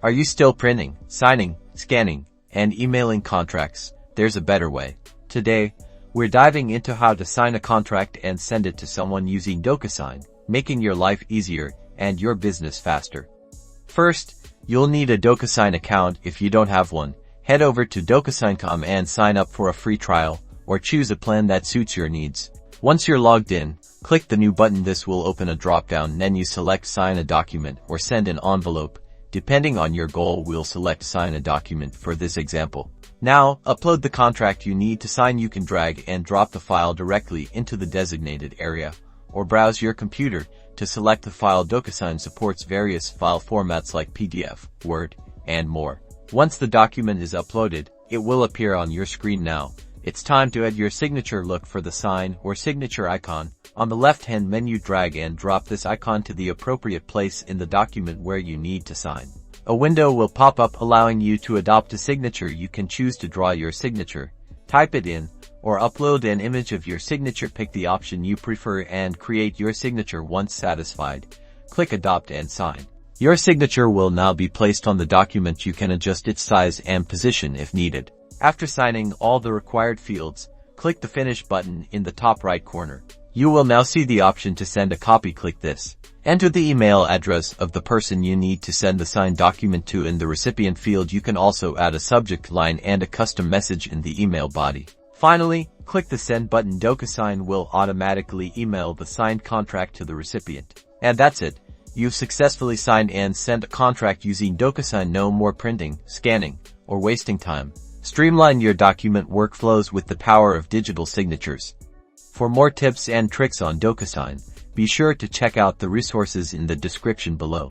Are you still printing, signing, scanning, and emailing contracts? There's a better way. Today, we're diving into how to sign a contract and send it to someone using Docusign, making your life easier and your business faster. First, you'll need a Docusign account. If you don't have one, head over to Docusign.com and sign up for a free trial, or choose a plan that suits your needs. Once you're logged in, click the new button. This will open a drop-down menu. Select Sign a Document or Send an Envelope. Depending on your goal, we'll select Sign a Document for this example. Now, upload the contract you need to sign. You can drag and drop the file directly into the designated area, or browse your computer to select the file. Docusign supports various file formats like PDF, Word, and more. Once the document is uploaded, it will appear on your screen. Now, it's time to add your signature. Look for the sign or signature icon on the left-hand menu. Drag and drop this icon to the appropriate place in the document where you need to sign. A window will pop up allowing you to adopt a signature. You can choose to draw your signature, type it in, or upload an image of your signature. Pick the option you prefer and create your signature. Once satisfied, click Adopt and Sign. Your signature will now be placed on the document. You can adjust its size and position if needed. After signing all the required fields, click the Finish button in the top right corner. You will now see the option to send a copy. Click this. Enter the email address of the person you need to send the signed document to in the recipient field. You can also add a subject line and a custom message in the email body. Finally, click the Send button. Docusign will automatically email the signed contract to the recipient. And that's it. You've successfully signed and sent a contract using Docusign. No more printing, scanning, or wasting time. Streamline your document workflows with the power of digital signatures. For more tips and tricks on Docusign, be sure to check out the resources in the description below.